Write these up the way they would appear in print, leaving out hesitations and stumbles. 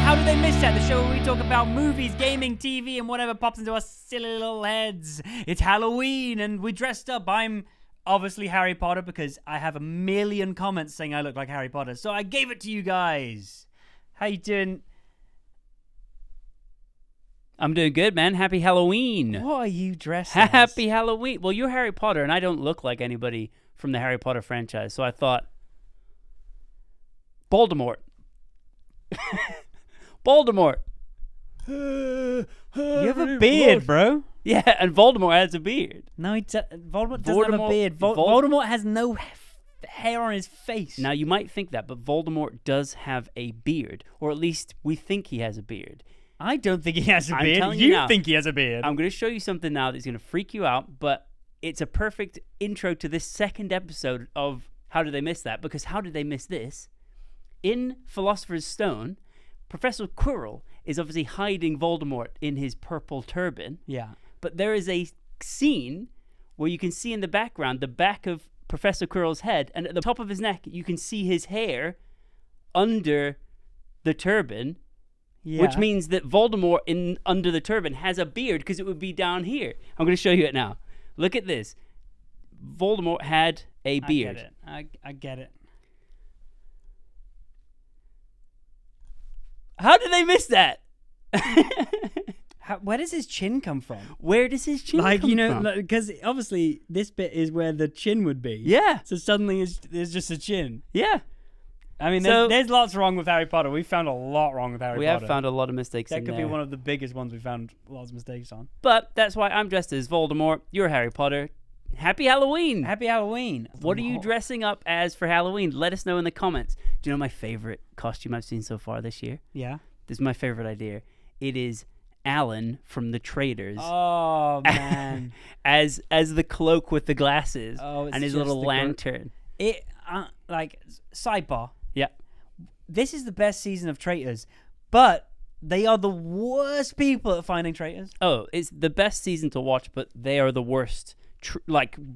How Did They Miss That? The show where we talk about movies, gaming, TV, and whatever pops into our silly little heads. It's Halloween, and we dressed up. I'm obviously Harry Potter because I have a million comments saying I look like Harry Potter, so I gave it to you guys. How you doing? I'm doing good, man. Happy Halloween. What are you dressed as? Happy Halloween. Well, you're Harry Potter, and I don't look like anybody from the Harry Potter franchise, so I thought, Voldemort. Voldemort. You have a beard, bro. Yeah, and Voldemort has a beard. No, Voldemort doesn't have a beard. Voldemort has no hair on his face. Now, you might think that, but Voldemort does have a beard, or at least we think he has a beard. I don't think he has a beard. Telling You now, think he has a beard. I'm going to show you something now that's going to freak you out, but it's a perfect intro to this second episode of How Did They Miss That? Because how did they miss this? In Philosopher's Stone, Professor Quirrell is obviously hiding Voldemort in his purple turban. Yeah. But there is a scene where you can see in the background the back of Professor Quirrell's head, and at the top of his neck, you can see his hair under the turban. Yeah. Which means that Voldemort under the turban has a beard because it would be down here. I'm going to show you it now. Look at this. Voldemort had a beard. I get it. How did they miss that? Where does his chin come from? Where does his chin come from? Because obviously this bit is where the chin would be. Yeah. So suddenly there's just a chin. Yeah. I mean, there's lots wrong with Harry Potter. We found a lot wrong with Harry Potter. We have found a lot of mistakes in there. That could be one of the biggest ones we found lots of mistakes on. But that's why I'm dressed as Voldemort. You're Harry Potter. Happy Halloween. Happy Halloween. What are you dressing up as for Halloween? Let us know in the comments. Do you know my favorite costume I've seen so far this year? Yeah. This is my favorite idea. It is Alan from The Traitors. Oh, man. as the cloak with the glasses and his little lantern. Sidebar. Yeah. This is the best season of Traitors, but they are the worst people at finding traitors. Oh, it's the best season to watch, but they are the worst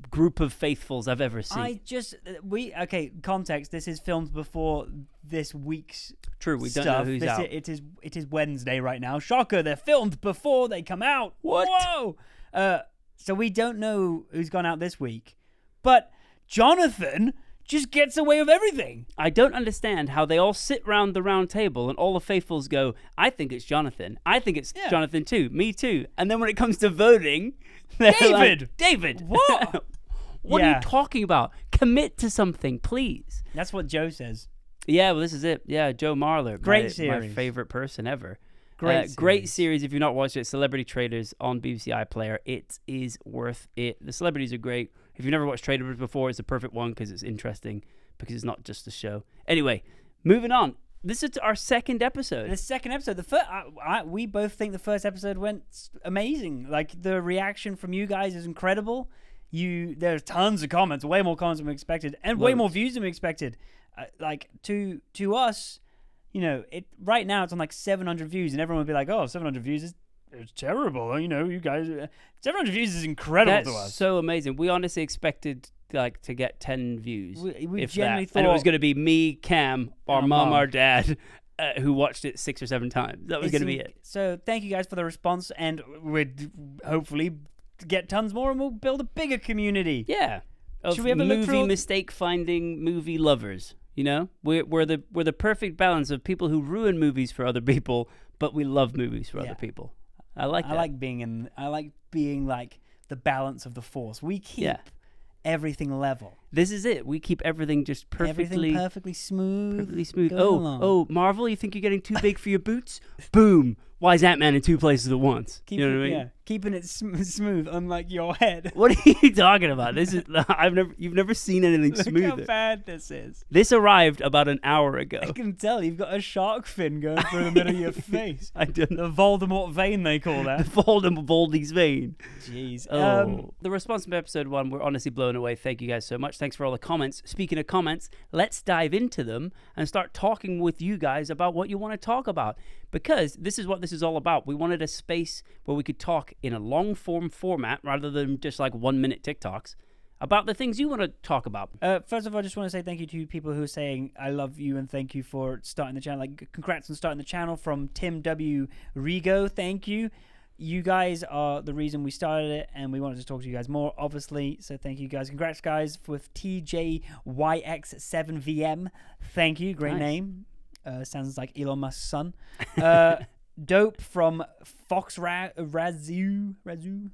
group of faithfuls I've ever seen. Context, this is filmed before this week's True, we stuff. don't know who's out. It is Wednesday right now. Shocker, they're filmed before they come out. What? Whoa! So we don't know who's gone out this week, but Jonathan just gets away with everything. I don't understand how they all sit round the round table and all the faithfuls go, I think it's Jonathan. I think it's Jonathan too. Me too. And then when it comes to voting, David. What? What are you talking about? Commit to something, please. That's what Joe says. Yeah, well, this is it. Yeah, Joe Marler. Great series. My favorite person ever. Great series. If you've not watched it, Celebrity Traitors on BBC iPlayer. It is worth it. The celebrities are great. If you've never watched Traitors before, it's a perfect one because it's interesting, because it's not just a show. Anyway, moving on. This is our second episode. The second episode. The first, we both think the first episode went amazing. Like, the reaction from you guys is incredible. There's tons of comments, way more comments than we expected, and way more views than we expected. To us, right now it's on like 700 views, and everyone would be like, "Oh, 700 views is terrible." You guys, 700 views is incredible to us. That's so amazing. We honestly expected to get 10 views. We genuinely thought, and it was going to be me, Cam, our mom, our dad, who watched it 6 or 7 times. That was going to be it. So thank you guys for the response, and we'd hopefully get tons more, and we'll build a bigger community. Yeah, of Should we have a look through mistake finding movie lovers. We're the perfect balance of people who ruin movies for other people, but we love movies for other people. I like that. I like being like the balance of the force. We keep everything level. This is it. We keep everything just perfectly smooth. Perfectly smooth. Oh, Marvel, you think you're getting too big for your boots? Boom. Why is Ant-Man in 2 places at once? You know what I mean? Yeah, keeping it smooth, unlike your head. What are you talking about? This is you've never seen anything smoother. Look how bad this is. This arrived about an hour ago. I can tell you've got a shark fin going through the middle of your face. I don't know. The Voldemort vein, they call that. The Voldy's vein. Jeez. The response from episode 1, we're honestly blown away. Thank you guys so much. Thanks for all the comments. Speaking of comments, let's dive into them and start talking with you guys about what you want to talk about. Because this is what this is all about. We wanted a space where we could talk in a long-form format rather than just like 1-minute TikToks about the things you want to talk about. First of all, I just want to say thank you to people who are saying I love you and thank you for starting the channel. Like, congrats on starting the channel from Tim W. Rigo. Thank you. You guys are the reason we started it, and we wanted to talk to you guys more, obviously. So thank you guys. Congrats, guys, with TJYX7VM. Thank you. Great name. Sounds like Elon Musk's son. Dope from Fox Razu.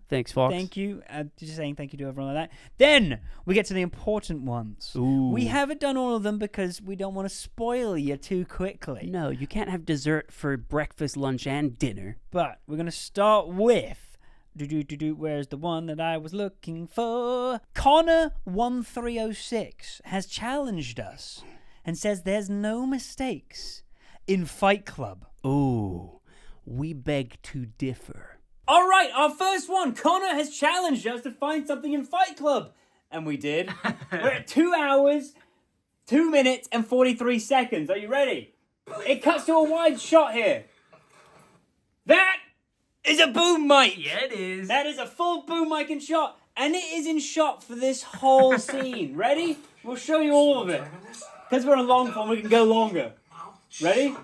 Thanks, Fox. Thank you. Just saying thank you to everyone like that. Then we get to the important ones. Ooh. We haven't done all of them because we don't want to spoil you too quickly. No, you can't have dessert for breakfast, lunch, and dinner. But we're going to start with... Where's the one that I was looking for? Connor1306 has challenged us and says there's no mistakes in Fight Club. Ooh. We beg to differ. All right, our first one. Connor has challenged us to find something in Fight Club. And we did. We're at 2 hours, 2 minutes, and 43 seconds. Are you ready? It cuts to a wide shot here. That is a boom mic. Yeah, it is. That is a full boom mic in shot. And it is in shot for this whole scene. Ready? We'll show you all of it. Because we're in long form, we can go longer. Ready?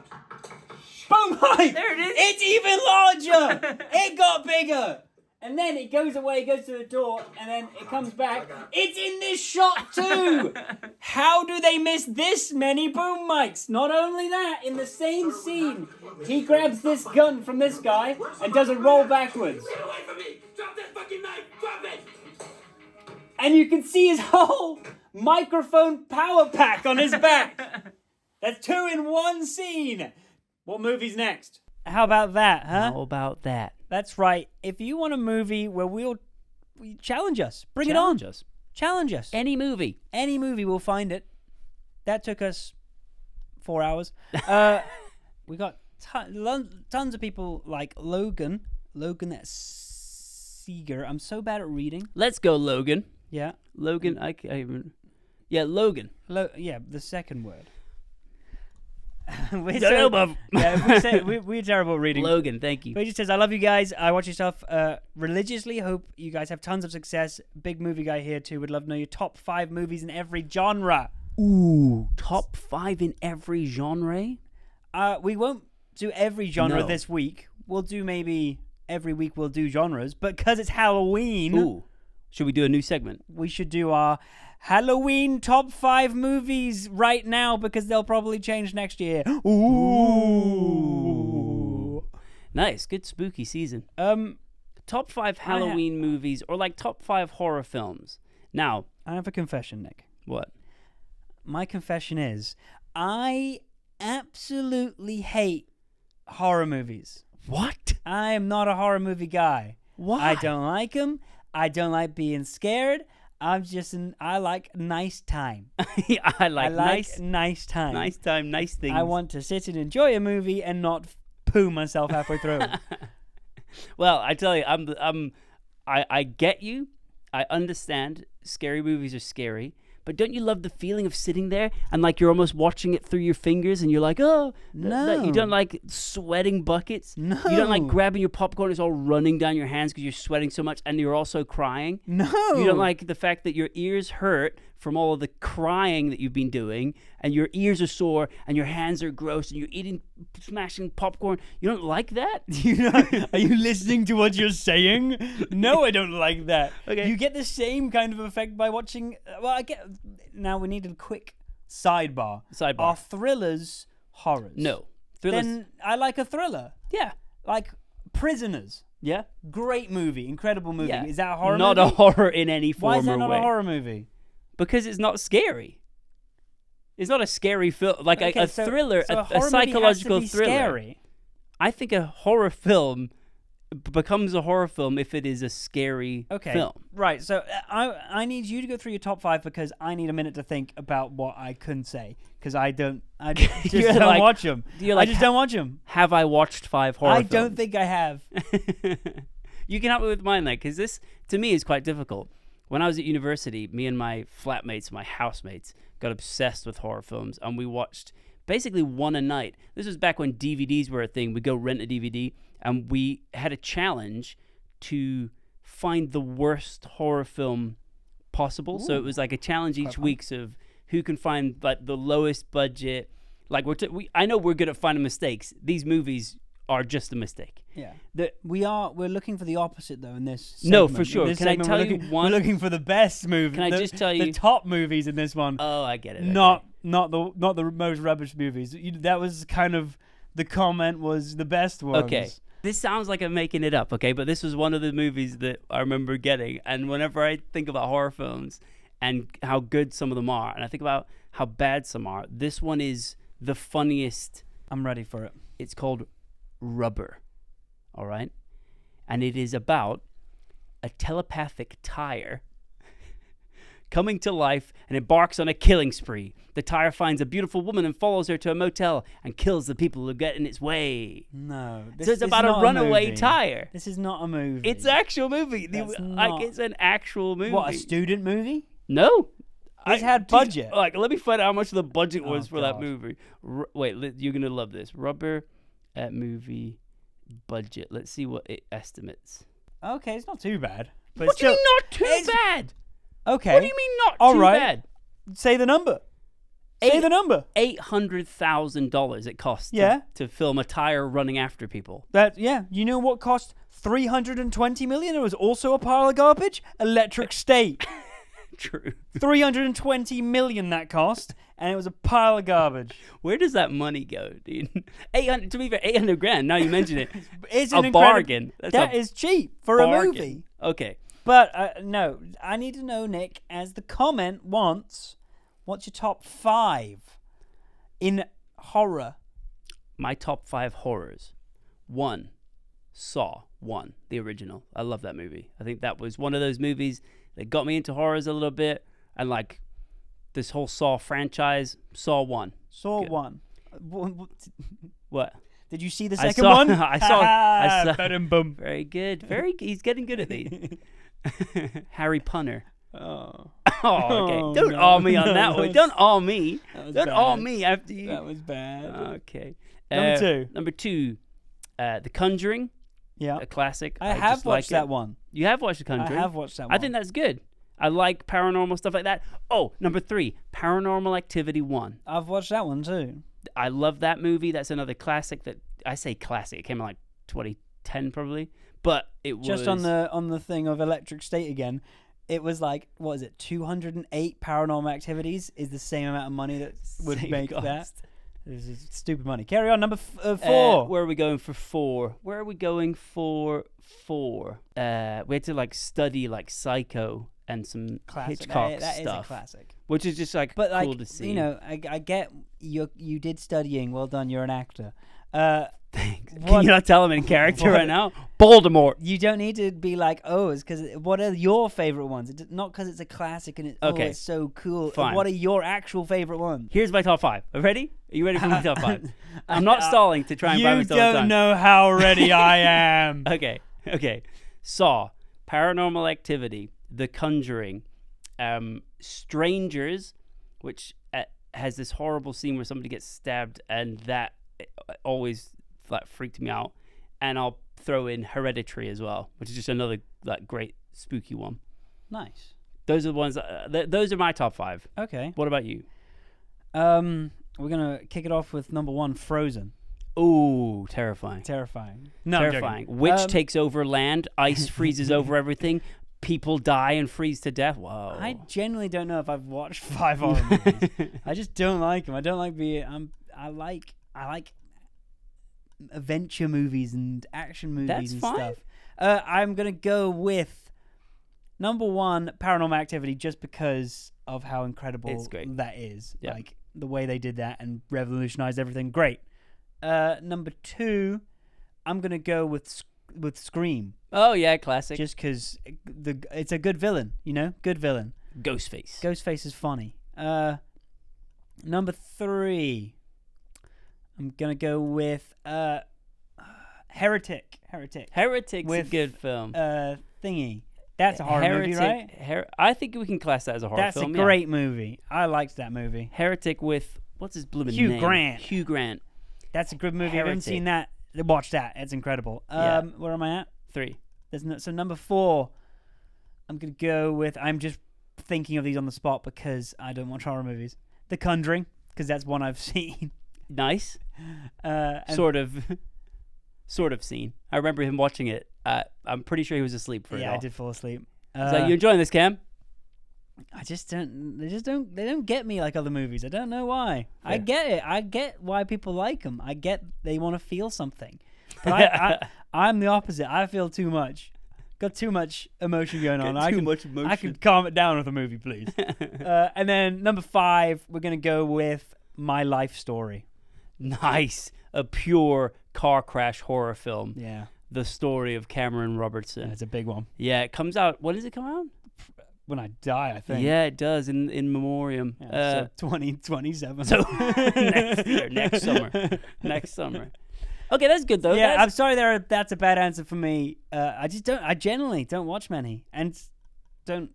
Boom mic! There it is. It's even larger! It got bigger! And then it goes away, goes to the door, and then it comes back. It's in this shot too! How do they miss this many boom mics? Not only that, in the same scene, he grabs this gun from this guy and does a roll backwards. Get away from me! Drop that fucking knife! Drop it! And you can see his whole microphone power pack on his back. That's 2 in 1 scene. What movie's next? How about that, huh? How about that? That's right. If you want a movie where we challenge us, bring Challenge it on. us. Challenge us. Any movie. Any movie, we'll find it. That took us 4 hours. We got tons of people like Logan. That's Seeger. I'm so bad at reading. Let's go, Logan. Yeah. Logan, yeah, Logan. Yeah, the second word. We're terrible at reading. Logan, thank you. But he just says, I love you guys. I watch your stuff religiously. Hope you guys have tons of success. Big movie guy here too. Would love to know your top 5 movies in every genre. Ooh, top 5 in every genre? We won't do every genre this week. We'll do maybe every week we'll do genres. But because it's Halloween... Ooh. Should we do a new segment? We should do our Halloween top 5 movies right now because they'll probably change next year. Ooh. Nice. Good spooky season. Top 5 Halloween movies or like top 5 horror films. Now, I have a confession, Nick. What? My confession is I absolutely hate horror movies. What? I am not a horror movie guy. Why? I don't like them. I don't like being scared. I like nice time. I like nice time. Nice time, nice things. I want to sit and enjoy a movie and not poo myself halfway through. Well, I tell you, I get you. I understand. Scary movies are scary. But don't you love the feeling of sitting there and like you're almost watching it through your fingers and you're like, oh, no. You don't like sweating buckets? No. You don't like grabbing your popcorn, it's all running down your hands because you're sweating so much and you're also crying? No. You don't like the fact that your ears hurt from all of the crying that you've been doing and your ears are sore and your hands are gross and you're smashing popcorn. You don't like that? Are you listening to what you're saying? No, I don't like that. Okay. You get the same kind of effect by watching... Now we need a quick sidebar. Are thrillers horrors? No. Thrillers... Then I like a thriller. Yeah. Like Prisoners. Yeah? Great movie. Incredible movie. Yeah. Is that a horror not movie? Not a horror in any form or way. Why is that not a horror movie? Because it's not scary. It's not a scary film. Like a thriller, so a psychological movie has to be thriller. Scary. I think a horror film becomes a horror film if it is a scary film. Right. So I need you to go through your top 5 because I need a minute to think about what I couldn't say because I just don't watch them. I just don't watch them. Have I watched 5 horror films? I don't think I have. You can help me with mine, because this, to me, is quite difficult. When I was at university, me and my flatmates, my housemates, got obsessed with horror films, and we watched basically one a night. This was back when DVDs were a thing. We'd go rent a DVD, and we had a challenge to find the worst horror film Impossible. So it was like a challenge each fun. week of who can find like the lowest budget. Like I know we're good at finding mistakes. These movies are just a mistake. Yeah. We're looking for the opposite though in this No, segment. for sure. In this Can I segment, tell we're you looking, one? We're looking for the best movie. Can I just tell the you- top movies in this one? Oh, I get it. okay. Not the most rubbish movies. That was kind of the comment was the best ones. Okay. This sounds like I'm making it up, okay? But this was one of the movies that I remember getting. And whenever I think about horror films and how good some of them are, and I think about how bad some are, this one is the funniest. I'm ready for it. It's called Rubber, all right? And it is about a telepathic tire coming to life and embarks on a killing spree. The tire finds a beautiful woman and follows her to a motel and kills the people who get in its way. No. So it's about a runaway movie. tire. This is not a movie. It's an actual movie. That's Like not- it's an actual movie. What, a student movie? No. It's had budget. Like, let me find out how much the budget was Oh, for that God. movie. Wait, you're gonna love this. Rubber at movie budget. Let's see what it estimates. Okay, it's not too bad. But What do you still, mean not too it's- bad? Okay. What do you mean not All too right. bad? Say the number. Say the number. $800,000 it cost Yeah. to film a tire running after people. You know what cost 320 million? It was also a pile of garbage. Electric State. True. 320 million that cost, and it was a pile of garbage. Where does that money go, dude? 800. To be fair, 800 grand. Now you mention it, It's a an incredible- bargain. That is cheap for bargain. a movie. Okay. But no, I need to know, Nick, as the comment wants, what's your top 5 in horror? My top 5 horrors. 1, Saw 1, the original. I love that movie. I think that was one of those movies that got me into horrors a little bit, and like this whole Saw franchise. Saw 1. Saw Good. 1. What? Did you see the I second saw- one? I saw- Ba-dum bum. Very good. He's getting good at these. Harry Punner. Oh, Oh, okay. Oh, Don't no. awe me on No, that that one. was- Don't awe me. that was Don't awe bad. me after you. that was bad. Okay. Number 2. Number 2, The Conjuring, Yeah, a classic. I have just like watched that it. one. You have watched The I Conjuring? have watched that one. I think that's good. I like paranormal stuff like that. Oh, number 3, Paranormal Activity 1. I've watched that one too. I love that movie. That's another classic that I say classic. It came out like 2010 probably, but it was Just on the thing of Electric State again, it was like, what is it? 208 Paranormal Activities is the same amount of money that would Same make cost. that. This is stupid money. Carry on. Number 4. Where are we going for 4? Where are we going for 4? We had to like study like Psycho and some Classic. Hitchcock That is a stuff, classic. which is just like But like, cool to see. you know, I get you did studying. Well done. You're an actor. Thanks. Can What- you not tell him in character what- right now? Voldemort. You don't need to be like, oh, it's because what are your favorite ones? It's not because it's a classic and Okay. it's so cool. Fine. What are your actual favorite ones? Here's my top 5. Ready? Are you ready for my top 5? I'm not stalling to try and buy You myself don't time. know how ready I am. Okay. Saw, Paranormal Activity, The Conjuring, Strangers, which has this horrible scene where somebody gets stabbed, and that always like freaked me out. And I'll throw in Hereditary as well, which is just another like great spooky one. Nice. Those are the ones. Those are my top 5. Okay. What about you? We're gonna kick it off with number 1, Frozen. Ooh, terrifying. Terrifying. No, I'm Terrifying. joking. Witch takes over land. Ice freezes over everything. People die and freeze to death. Whoa. I genuinely don't know if I've watched 5 horror movies. I just don't like them. I don't like being. I like adventure movies and action movies That's and fine. stuff. I'm gonna go with number 1, Paranormal Activity, just because of how incredible It's great. that is. Yeah. Like the way they did that and revolutionized everything. Great. Number 2, I'm gonna go with Scream, Oh yeah, classic. just because it's a good villain. You know, good villain. Ghostface. Ghostface is funny. Number 3, I'm gonna go with Heretic. Heretic's With, a good film. Thingy. That's a horror movie, right? I think we can class that as a horror That's film. a great movie. I liked that movie. Heretic with what's his blooming Hugh name? Grant. Hugh Grant. That's a good movie. I haven't Heretic. seen that. Watch that. It's incredible. Yeah. Where am I at? 3. So number 4, I'm gonna go with. I'm just thinking of these on the spot because I don't watch horror movies. The Conjuring, because that's one I've seen. Nice. And Sort of seen. I remember him watching it. I'm pretty sure he was asleep for it. yeah, all. I did fall asleep. He's like, you enjoying this, Cam? I just don't. They don't get me like other movies. I don't know why. I Fair. get it. I get why people like them. I get they want to feel something. But I'm the opposite. I feel too much. Got too much emotion going on. Too much emotion. I can calm it down with a movie, please. And then number 5, we're gonna go with My Life Story. Nice. A pure car crash horror film. Yeah, The story of Cameron Robertson. it's a big one. Yeah, it comes out. When does it come out? When I die, I think. Yeah, it does in memoriam. So 2027. So next year, next summer. Okay, that's good though. Yeah, I'm sorry. That's a bad answer for me. I generally don't watch many, and don't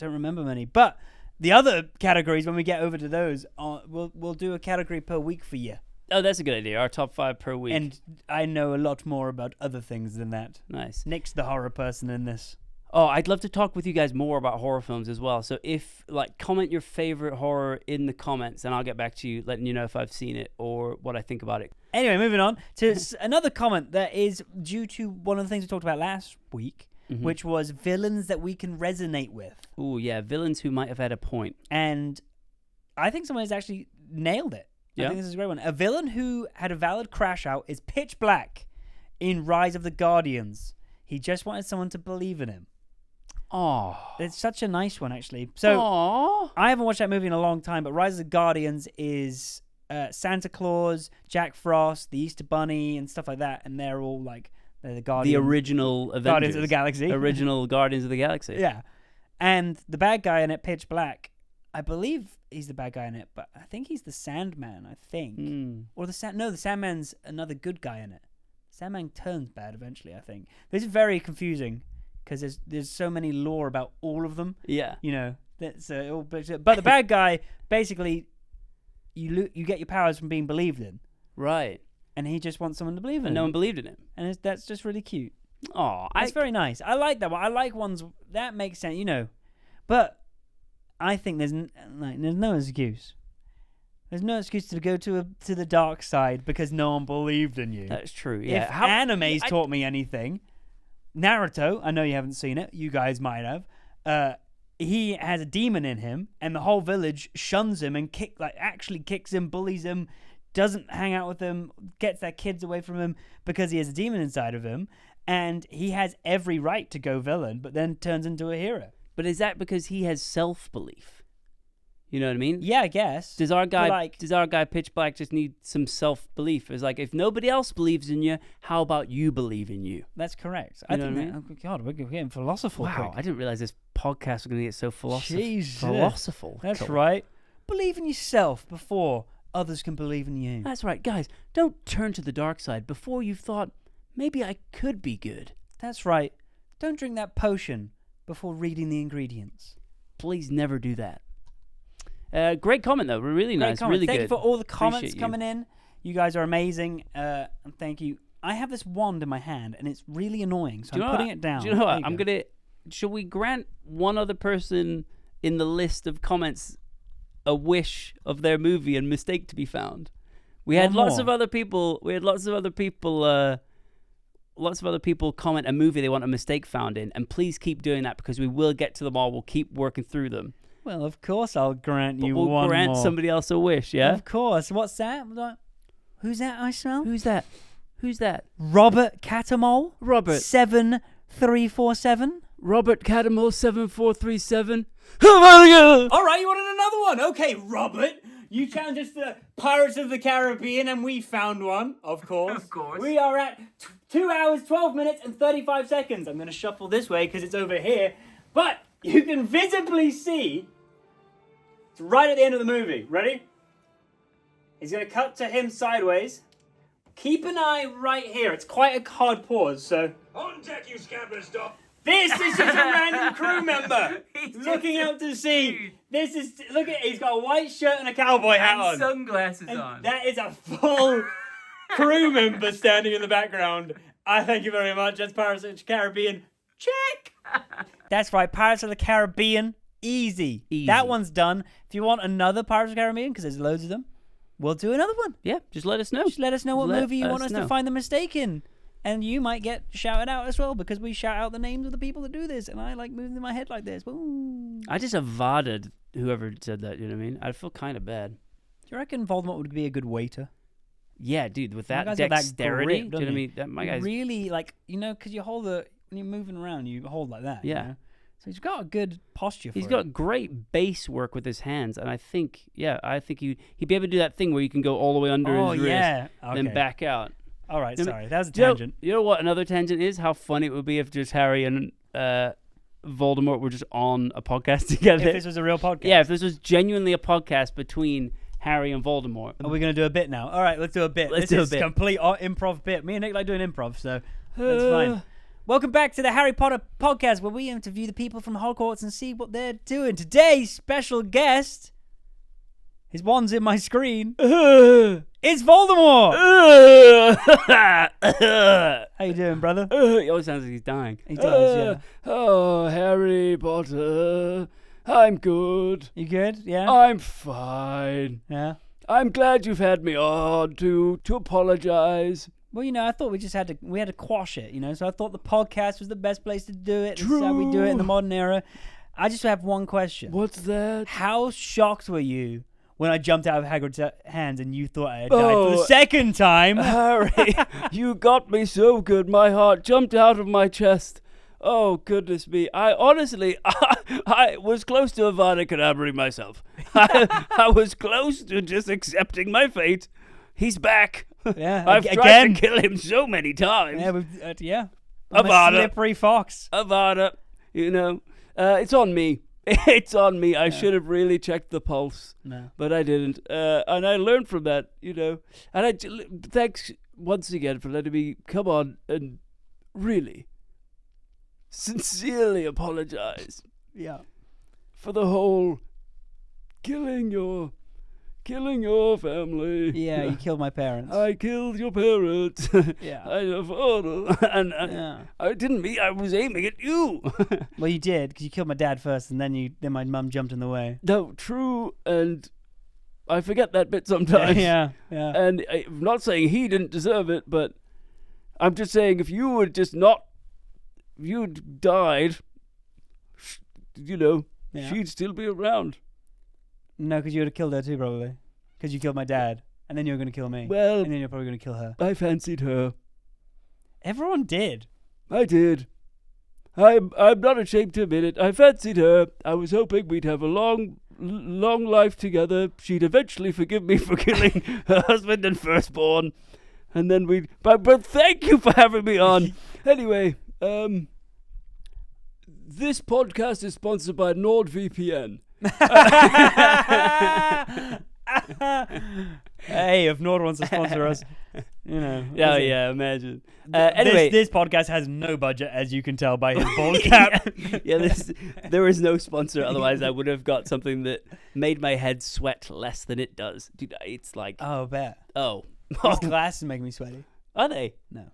remember many. But the other categories, when we get over to those, we'll do a category per week for you. Oh, that's a good idea. Our top 5 per week. And I know a lot more about other things than that. Nice. Nick's the horror person in this. Oh, I'd love to talk with you guys more about horror films as well. So if, comment your favorite horror in the comments, and I'll get back to you, letting you know if I've seen it or what I think about it. Anyway, moving on to another comment that is due to one of the things we talked about last week, which was villains that we can resonate with. Ooh, yeah, villains who might have had a point. And I think someone has actually nailed it. I Yeah. think this is a great one. A villain who had a valid crash out is Pitch Black in Rise of the Guardians. He just wanted someone to believe in him. Oh. It's such a nice one, actually. So Aww. I haven't watched that movie in a long time, but Rise of the Guardians is Santa Claus, Jack Frost, the Easter Bunny, and stuff like that, and they're all they're the Guardians. The original Avengers. Guardians of the Galaxy. Original Guardians of the Galaxy. Yeah. And the bad guy in it, Pitch Black, I believe he's the bad guy in it, but I think he's the Sandman, I think. Or the Sandman's another good guy in it. Sandman turns bad eventually, I think. This is very confusing because there's so many lore about all of them. Yeah. You know, but the bad guy, basically, you get your powers from being believed in. Right. And he just wants someone to believe in And no him. one believed in him. And that's just really cute. Oh, That's very nice. I like that one. I like ones that make sense, But I think there's no excuse. There's no excuse to go to the dark side because no one believed in you. That's true. Yeah. If anime's taught me anything, Naruto, I know you haven't seen it. You guys might have. He has a demon in him, and the whole village shuns him and actually kicks him, bullies him, doesn't hang out with him, gets their kids away from him because he has a demon inside of him, and he has every right to go villain, but then turns into a hero. But is that because he has self-belief? You know what I mean? Yeah, I guess. Does our guy Pitch Black just need some self-belief? It's like, if nobody else believes in you, how about you believe in you? That's correct. You I know think what I that, oh God, we're getting philosophical. Wow, quick. I didn't realize this podcast was going to get so Jesus. philosophical. That's right. Believe in yourself before others can believe in you. That's right. Guys, don't turn to the dark side before you've thought, maybe I could be good. That's right. Don't drink that potion before reading the ingredients. Please never do that. Great comment, though. Really Great nice. comment. Really thank good. you for all the comments Appreciate you. coming in. You guys are amazing. And thank you. I have this wand in my hand, and it's really annoying, so I'm putting it down. Do you know what? There you go. Shall we grant one other person in the list of comments a wish of their movie and mistake to be found? We had One lots more. of other people. Lots of other people comment a movie they want a mistake found in, and please keep doing that because we will get to them all. We'll keep working through them. Well, of course I'll grant But you we'll one grant more. somebody else a wish, yeah? Of course. What's that? Who's that I smell? Who's that? Who's that? Robert Catamol? Robert. 7347? Robert Catamol 7437. All All right, you wanted another one. Okay, Robert. You challenged us to Pirates of the Caribbean, and we found one, of course. Of course. We are at 2 hours, 12 minutes, and 35 seconds. I'm going to shuffle this way because it's over here. But you can visibly see it's right at the end of the movie. Ready? He's going to cut to him sideways. Keep an eye right here. It's quite a hard pause, so... On deck, you scabber stuff! This is just a random crew member looking out to sea. Look at, he's got a white shirt and a cowboy hat on. sunglasses And that is a full crew member standing in the background. I thank you very much. That's Pirates of the Caribbean. Check. That's right, Pirates of the Caribbean. Easy. Easy. That one's done. If you want another Pirates of the Caribbean, because there's loads of them, we'll do another one. Yeah, just let us know. Just let us know what Let movie you want us us to know. find the mistake in. And you might get shouted out as well, because we shout out the names of the people that do this, and I like moving my head like this. Boom. I just avaded whoever said that, you know what I mean? I feel kind of bad. Do you reckon Voldemort would be a good waiter? Yeah, dude, with that guy's got that dexterity, grip, do you know what I doesn't mean? That, my guy's... Really, like, because you hold when you're moving around, you hold like that. Yeah. You know? So he's got a good posture for He's it. got great base work with his hands, and I think he'd be able to do that thing where you can go all the way under his wrist, Okay. then back out. All right, You know- sorry. That was a Do you know- tangent. You know what another tangent is? How funny it would be if just Harry and Voldemort were just on a podcast together. If this was a real podcast. Yeah, if this was genuinely a podcast between Harry and Voldemort. Are we going to do a bit now? All right, let's do a bit. Let's this do a is bit. complete improv bit. Me and Nick like doing improv, so that's fine. Welcome back to the Harry Potter podcast, where we interview the people from Hogwarts and see what they're doing. Today's special guest, his wand's in my screen, it's Voldemort. How you doing, brother? He always sounds like he's dying. He does, yeah. Oh, Harry Potter. I'm good. You good? Yeah? I'm fine. Yeah. I'm glad you've had me on to apologize. Well, I thought we had to quash it, so I thought the podcast was the best place to do it. This is how we do it in the modern era. I just have one question. What's that? How shocked were you when I jumped out of Hagrid's hands and you thought I had died for Oh. the second time? Harry, you got me so good. My heart jumped out of my chest. Oh, goodness me. I honestly, I was close to Avada Kedavra myself. I was close to just accepting my fate. He's back. Yeah, I've tried again. to kill him so many times. Yeah, I'm a Avada. slippery fox. Avada, it's on me. It's on me. I should have really checked the pulse, No. but I didn't. And I learned from that, And thanks once again for letting me come on and really, sincerely apologize Yeah. for the whole killing your family. Yeah, you killed my parents. I killed your parents. Yeah. And Yeah. I didn't mean. I was aiming at you. Well, you did, because you killed my dad first, and then my mum jumped in the way. No, true, and I forget that bit sometimes. Yeah. And I'm not saying he didn't deserve it, but I'm just saying if you'd died, Yeah. she'd still be around. No, because you would have killed her too, probably. Because you killed my dad, and then you were going to kill me. Well, And then you're probably going to kill her. I fancied her. Everyone did. I did. I'm not ashamed to admit it. I fancied her. I was hoping we'd have a long life together. She'd eventually forgive me for killing her husband and firstborn. And then we'd... But thank you for having me on. Anyway, this podcast is sponsored by NordVPN. Hey, if Nord wants to sponsor us, Yeah, listen. yeah, imagine. Anyway, this podcast has no budget, as you can tell by his bald cap. there is no sponsor. Otherwise, I would have got something that made my head sweat less than it does. Dude, it's like, Oh, bet. oh. These glasses make me sweaty. Are they? No.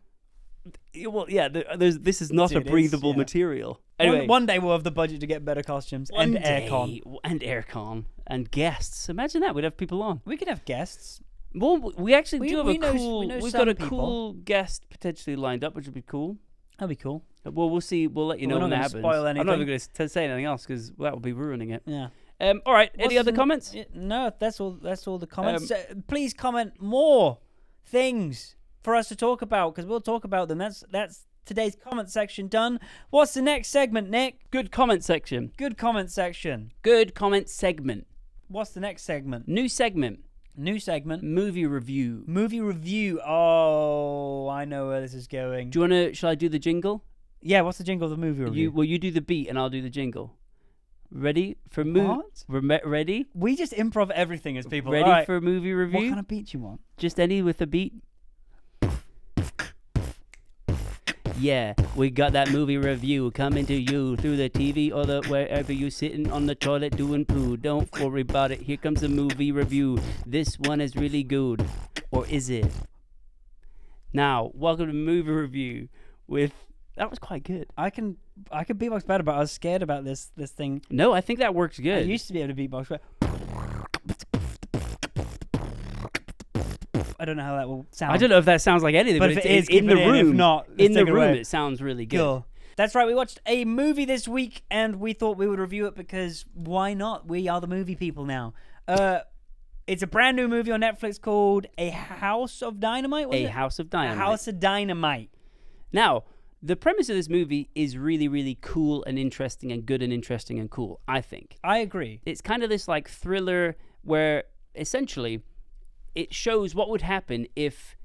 Well, yeah, this is not Dude, a it's- breathable yeah. material. Anyway, One day we'll have the budget to get better costumes and aircon. And aircon. And guests. Imagine that. We'd have people on. We could have guests. Well, we actually We- do have we a know- cool... we know We've some got a people. cool guest potentially lined up, which would be cool. That'd be cool. Well, we'll see. We'll let you Well, know we're when not that gonna happens. spoil I'm not anything. even going to say anything else because that would be ruining it. Yeah. All right. Any What's other the- comments? No, that's all. That's all the comments. Please comment more things for us to talk about, because we'll talk about them. That's today's comment section done. What's the next segment, Nick? Good comment section. Good comment section. Good comment segment. What's the next segment? New segment. New segment. Movie review. Movie review. Oh, I know where this is going. Do you want to... Shall I do the jingle? Yeah, what's the jingle of the movie review? You do the beat and I'll do the jingle. Ready for movie? What? Ready? We just improv everything as people. Ready All right. for movie review? What kind of beat you want? Just any with a beat. Yeah, we got that movie review coming to you through the TV or the wherever you sitting on the toilet doing poo. Don't worry about it. Here comes a movie review. This one is really good. Or is it? Now, welcome to movie review with That was quite good. I can beatbox better, but I was scared about this thing. No, I think that works good. I used to be able to beatbox, but I don't know how that will sound. I don't know if that sounds like anything, but if it's, it is, in the keep it room. If not, in the take it room, away. it sounds really good. Cool. That's right. We watched a movie this week, and we thought we would review it because why not? We are the movie people now. It's a brand new movie on Netflix called A House of Dynamite. A House of Dynamite. A House of Dynamite. Now, the premise of this movie is really, really cool and interesting and good and interesting and cool, I think. I agree. It's kind of this like thriller where essentially it shows what would happen if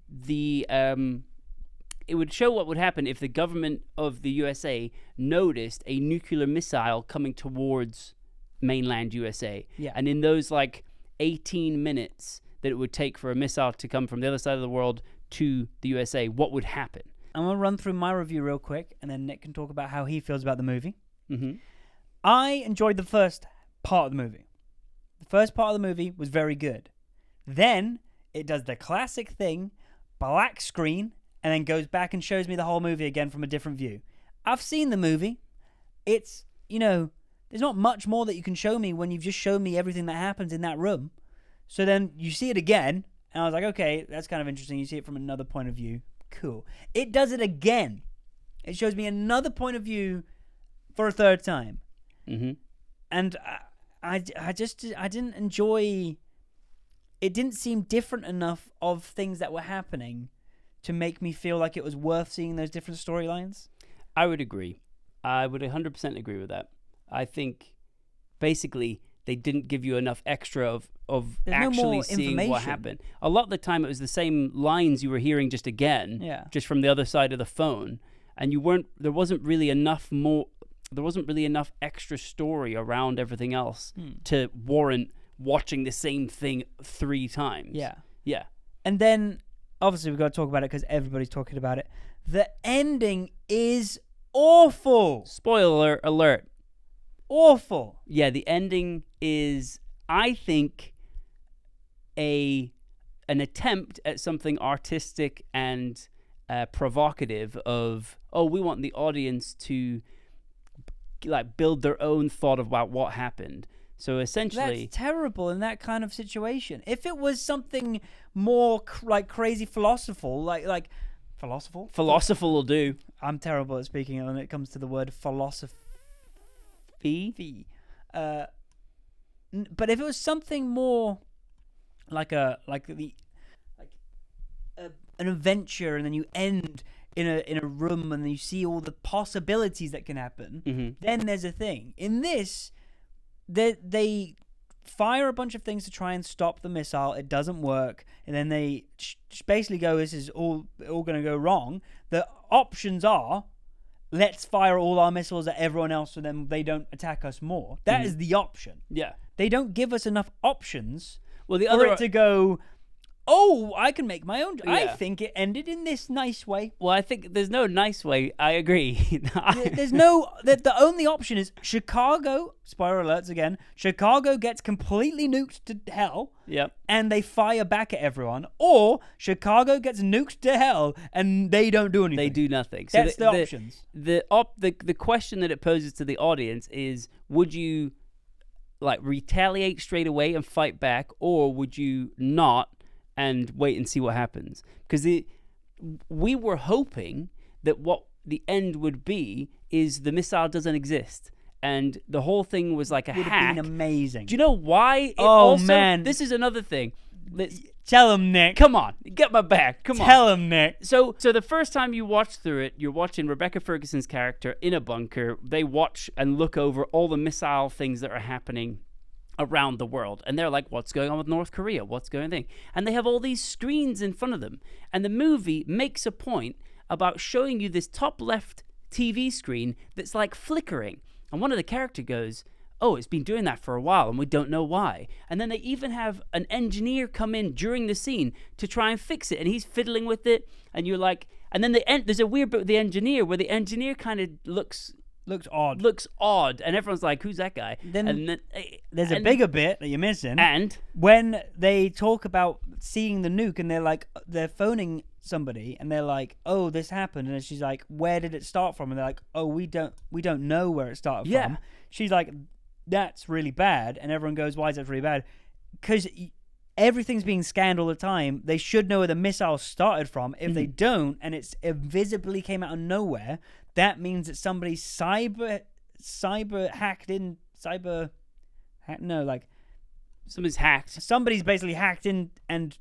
the it would show what would happen if the government of the USA noticed a nuclear missile coming towards mainland USA. Yeah. And in those like 18 minutes that it would take for a missile to come from the other side of the world to the USA, what would happen? I'm going to run through my review real quick, and then Nick can talk about how he feels about the movie. Mm-hmm. I enjoyed the first part of the movie. The first part of the movie was very good. Then it does the classic thing, black screen, and then goes back and shows me the whole movie again from a different view. I've seen the movie. It's, there's not much more that you can show me when you've just shown me everything that happens in that room. So then you see it again, and I was like, okay, that's kind of interesting. You see it from another point of view. Cool. It does it again. It shows me another point of view for a third time. Mm-hmm. And I didn't enjoy... It didn't seem different enough of things that were happening to make me feel like it was worth seeing those different storylines. I would agree. I would 100% agree with that. I think basically they didn't give you enough extra of There's actually no more seeing what information. happened. A lot of the time it was the same lines you were hearing just again, just from the other side of the phone, and there wasn't really enough extra story around everything else to warrant watching the same thing 3 times. Yeah. And then obviously we've got to talk about it because everybody's talking about it. The ending is awful. Spoiler alert. Awful. Yeah, the ending is, I think, an attempt at something artistic and provocative of, we want the audience to like build their own thought about what happened. So essentially, that's terrible in that kind of situation. If it was something more like crazy philosophical, like philosophical? Philosophical will do. I'm terrible at speaking when it comes to the word philosophy. But if it was something more like an adventure, and then you end in a room, and then you see all the possibilities that can happen, then there's a thing. In this, they fire a bunch of things to try and stop the missile. It doesn't work, and then they just basically go, "This is all going to go wrong." The options are, let's fire all our missiles at everyone else, so then they don't attack us more. That is the option. Yeah, they don't give us enough options. Well, the for other it to go, I can make my own. Yeah. I think it ended in this nice way. Well, I think there's no nice way. I agree. There's no... The only option is Chicago, spoiler alerts again, Chicago gets completely nuked to hell. Yep. And they fire back at everyone. Or Chicago gets nuked to hell and they don't do anything. They do nothing. So that's the options. The question that it poses to the audience is, would you like retaliate straight away and fight back, or would you not and wait and see what happens? Because we were hoping that what the end would be is the missile doesn't exist, and the whole thing was like a would hack. Have been amazing. Do you know why? Man, this is another thing. Tell him, Nick. Come on, get my back. Come on. Tell him, Nick. So the first time you watch through it, you're watching Rebecca Ferguson's character in a bunker. They watch and look over all the missile things that are happening around the world, and they're like, what's going on with North Korea, what's going on? And they have all these screens in front of them, and the movie makes a point about showing you this top left TV screen that's like flickering, and one of the characters goes, it's been doing that for a while and we don't know why. And then they even have an engineer come in during the scene to try and fix it, and he's fiddling with it, and you're like, and then there's a weird bit with the engineer where the engineer kind of looks odd, and everyone's like, who's that guy? Then there's a bigger bit that you're missing. And when they talk about seeing the nuke, and they're phoning somebody and they're like, "Oh, this happened," and she's like, "Where did it start from?" And they're like, "Oh, we don't know where it started from." She's like, "That's really bad," and everyone goes, "Why is that really bad?" Because everything's being scanned all the time. They should know where the missile started from. If they don't, and it's invisibly came out of nowhere, that means that somebody somebody's basically hacked in and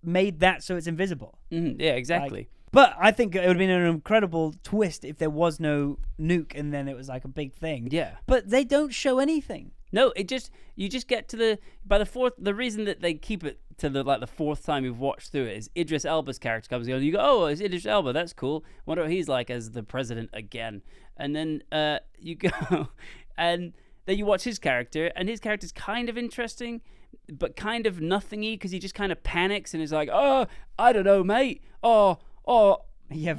made that so it's invisible. Yeah, exactly. But I think it would have been an incredible twist if there was no nuke and then it was like a big thing. Yeah. But they don't show anything. No, you just get to the reason that they keep it to the fourth time you've watched through it is Idris Elba's character comes and you go, "Oh, it's Idris Elba, that's cool. Wonder what he's like as the president again." And then you go and then you watch his character, and his character's kind of interesting, but kind of nothingy because he just kind of panics and is like, "Oh, I don't know, mate. Oh." Yeah,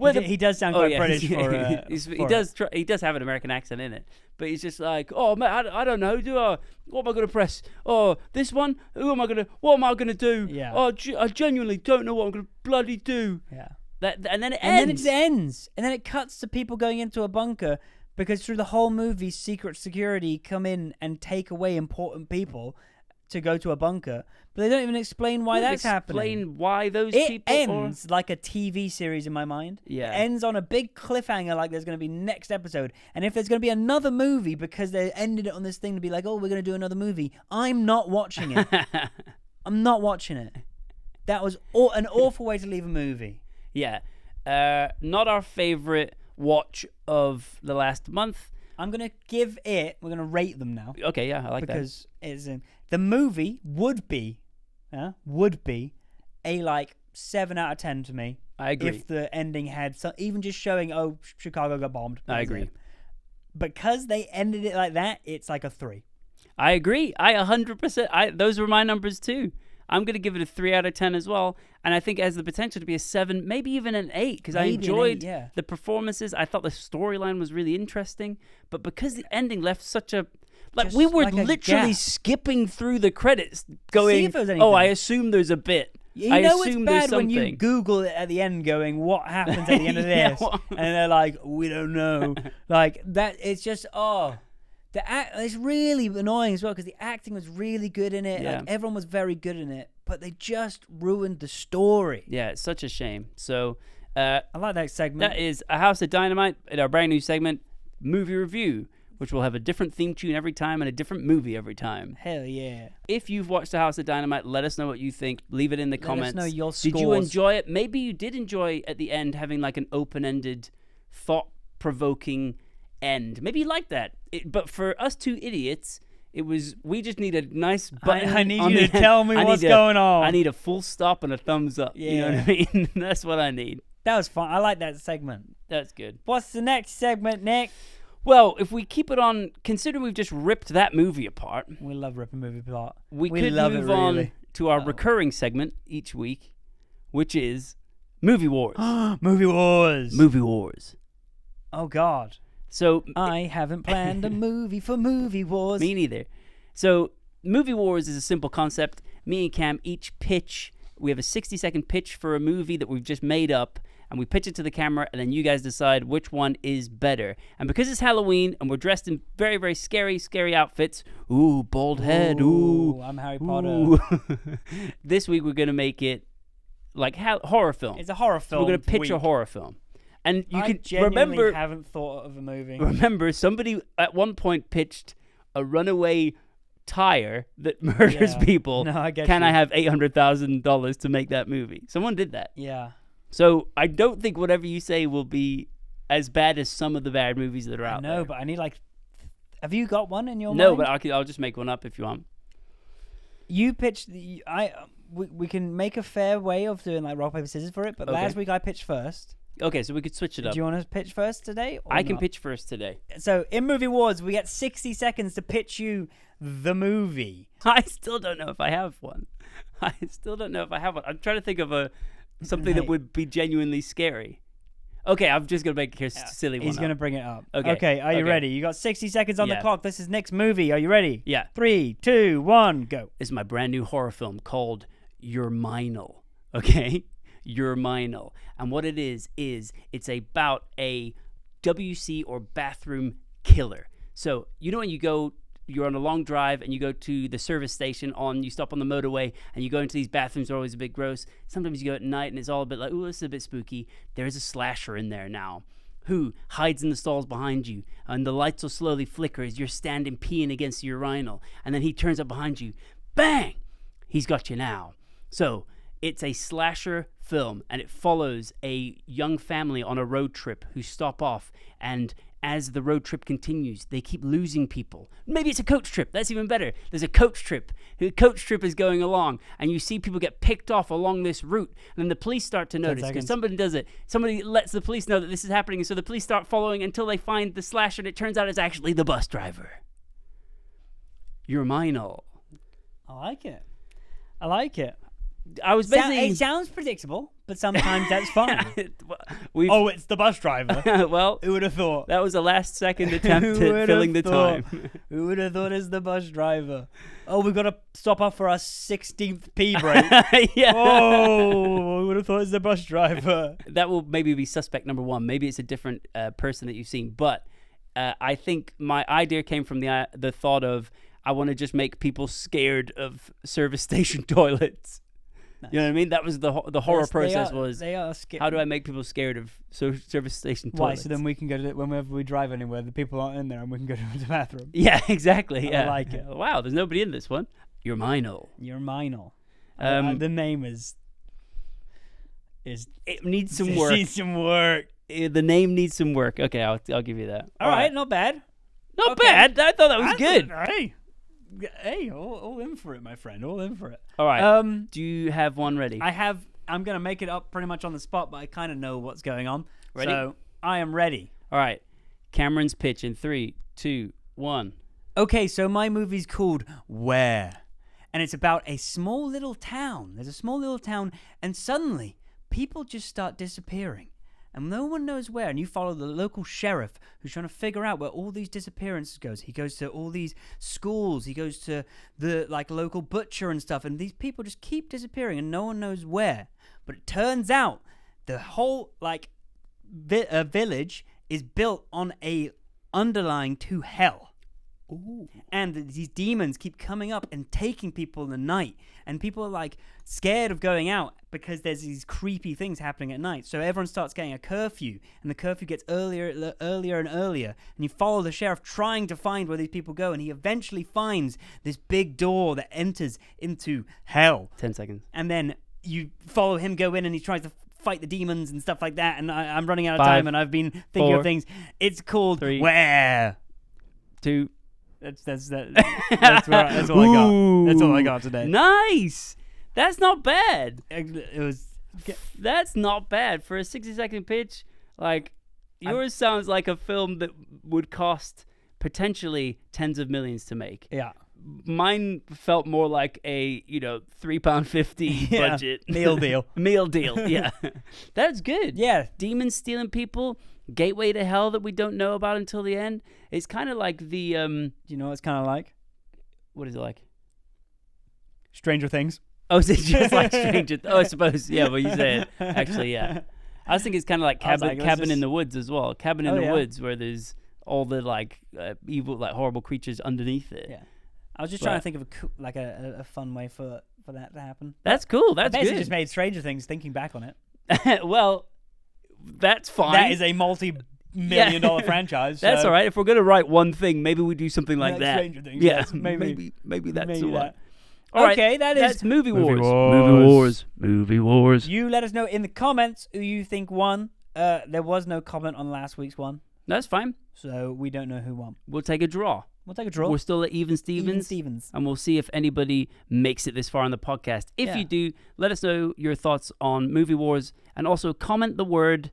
he does sound quite British for he does have an American accent in it, but he's just like, "Oh, mate, I don't know. What am I gonna press? Oh, this one. What am I gonna do? Yeah. Oh, I genuinely don't know what I'm gonna bloody do." Yeah. And then it ends. And then it cuts to people going into a bunker because through the whole movie, secret security come in and take away important people to go to a bunker, but they don't even explain why that's happening. Explain why those it people. Ends like a TV series in my mind. Yeah, it ends on a big cliffhanger, like there's going to be next episode, and if there's going to be another movie because they ended it on this thing to be like, "Oh, we're going to do another movie," I'm not watching it. I'm not watching it. That was an awful way to leave a movie. Yeah, not our favorite watch of the last month. I'm going to give it. We're going to rate them now. Okay, yeah, I like because it's the movie would be a 7 out of 10 to me. I agree. If the ending had even just showing, "Oh, Chicago got bombed." I agree. Because they ended it like that, it's like a 3. I agree. I 100%. Those were my numbers too. I'm going to give it a 3 out of 10 as well. And I think it has the potential to be a 7, maybe even an 8, because I enjoyed the performances. I thought the storyline was really interesting. But because the ending left such a... we were literally skipping through the credits going, see if there was anything. "Oh, I assume there's a bit." You know it's bad when you Google it at the end going, "What happens at the end of this?" And they're like, "We don't know." Like that, it's just, it's really annoying as well because the acting was really good in it. Yeah. Like everyone was very good in it, but they just ruined the story. Yeah, it's such a shame. So I like that segment. That is A House of Dynamite in our brand new segment, Movie Review, which will have a different theme tune every time and a different movie every time. Hell yeah. If you've watched A House of Dynamite, let us know what you think. Leave it in the comments. Let us know your scores. Did you enjoy it? Maybe you did enjoy at the end having like an open-ended, thought-provoking end. Maybe you like that. But for us two idiots, we just need a nice button. I need you to tell me what's going on. I need a full stop and a thumbs up. Yeah. You know what I mean? That's what I need. That was fun. I like that segment. That's good. What's the next segment, Nick? Well, if we keep it on, considering we've just ripped that movie apart. We love ripping movie apart. We could move on to our recurring segment each week, which is Movie Wars. Movie Wars. Movie Wars. Oh, God. So I haven't planned a movie for Movie Wars. Me neither. So Movie Wars is a simple concept. Me and Cam each pitch. We have a 60-second pitch for a movie that we've just made up, and we pitch it to the camera, and then you guys decide which one is better. And because it's Halloween, and we're dressed in very, very scary outfits. Ooh, bald head. Ooh, I'm Harry Potter. This week we're gonna make it like horror film. It's a horror film. So we're gonna pitch a horror film. And you can remember. I haven't thought of a movie. Remember, somebody at one point pitched a runaway tire that murders people. No, I get Can I have $800,000 to make that movie? Someone did that. Yeah. So I don't think whatever you say will be as bad as some of the bad movies that are out there. No, but I need have you got one in your mind? No, but I'll just make one up if you want. You pitched we can make a fair way of doing like rock paper scissors for it. But last week I pitched first. Okay, so we could switch it up. Do you want to pitch first today? I can pitch first today. So in Movie Wars, we get 60 seconds to pitch you the movie. I still don't know if I have one. I'm trying to think of something that would be genuinely scary. Okay, I'm just going to make a silly one. He's going to bring it up. Okay, are you ready? You got 60 seconds on the clock. This is Nick's movie. Are you ready? Yeah. 3, 2, 1, go. This is my brand new horror film called Your Minal. Okay? urinal. And what it is it's about a WC or bathroom killer. So, you know when you're on a long drive and you go to the service station you stop on the motorway and you go into these bathrooms, they're always a bit gross. Sometimes you go at night and it's all a bit like, ooh, this is a bit spooky. There's a slasher in there now who hides in the stalls behind you, and the lights will slowly flicker as you're standing peeing against the urinal, and then he turns up behind you. Bang! He's got you now. So it's a slasher film, and it follows a young family on a road trip who stop off, and as the road trip continues, they keep losing people. Maybe it's a coach trip. That's even better. There's a coach trip. The coach trip is going along, and you see people get picked off along this route. And then the police start to notice because somebody does it. Somebody lets the police know that this is happening, and so the police start following until they find the slasher, and it turns out it's actually the bus driver. Urinal. I like it. I was basically... It sounds predictable, but sometimes that's fun. We've... Oh, it's the bus driver. Well, who would have thought? That was a last-second attempt at filling the time. Who would have thought it's the bus driver? Oh, we've got to stop off for our 16th pee break. Yeah. Oh, who would have thought it's the bus driver? That will maybe be suspect number one. Maybe it's a different person that you've seen. But I think my idea came from the thought of, I want to just make people scared of service station toilets. Nice. You know what I mean? That was the horror process. They are scared. How do I make people scared of service station toilets? Why? So then we can go to whenever we drive anywhere, the people aren't in there, and we can go to the bathroom. Yeah, exactly. Yeah. I like it. Wow, there's nobody in this one. Urinal. The name is. It needs some work. It needs some work. The name needs some work. Okay, I'll give you that. All right, not bad. Not bad. I thought that was good. Hey, all in for it, my friend. All in for it. All right. Do you have one ready? I'm going to make it up pretty much on the spot, but I kind of know what's going on. Ready? So I am ready. All right. Cameron's pitch in 3, 2, 1. Okay, so my movie's called Where? And it's about a small little town. There's a small little town, and suddenly people just start disappearing. And no one knows where, and you follow the local sheriff who's trying to figure out where all these disappearances goes. He goes to all these schools, he goes to the local butcher and stuff, and these people just keep disappearing and no one knows where. But it turns out the whole village is built on a underlying to hell. Ooh. And these demons keep coming up and taking people in the night, and people are scared of going out because there's these creepy things happening at night. So everyone starts getting a curfew, and the curfew gets earlier and earlier, and you follow the sheriff trying to find where these people go, and he eventually finds this big door that enters into hell. 10 seconds. And then you follow him go in, and he tries to fight the demons and stuff like that, and I'm running out of 5, time, and I've been thinking 4, of things. It's called 3, Where? 2. That's all I got. That's all I got today. Nice. That's not bad. It was. That's not bad for a 60-second pitch. Yours sounds like a film that would cost potentially tens of millions to make. Yeah. Mine felt more like a £3.50 budget meal deal. Meal deal. Yeah. That's good. Yeah. Demons stealing people. Gateway to hell that we don't know about until the end. It's kind of like the Do you know what it's kind of like? What is it like? Stranger Things. Oh, is it just like Stranger? Oh, I suppose. Yeah, well, you say it. Actually, yeah. I was thinking it's kind of like Cabin in the Woods as well. Cabin in the Woods, where there's all the evil, horrible creatures underneath it. Yeah. I was just trying to think of a fun way for that to happen. That's cool. That's good. I basically just made Stranger Things thinking back on it. Well, that's fine. That is a multi-million-dollar franchise. That's all right. If we're going to write one thing, maybe we do something like that. Stranger Things. Yeah, maybe that's the one. That. All right, okay, that's Movie Wars. Movie Wars. You let us know in the comments who you think won. There was no comment on last week's one. That's fine. So we don't know who won. We'll take a draw. We're still at Even Stevens. And we'll see if anybody makes it this far on the podcast. If you do, let us know your thoughts on Movie Wars. And also comment the word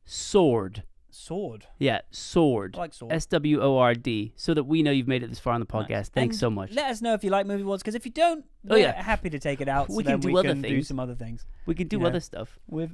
sword. Sword? Yeah, sword. I like sword. SWORD. So that we know you've made it this far on the podcast. Nice. Thanks so much. Let us know if you like Movie Wars, because if you don't, we're happy to take it out. We can do some other things. We can do other stuff. We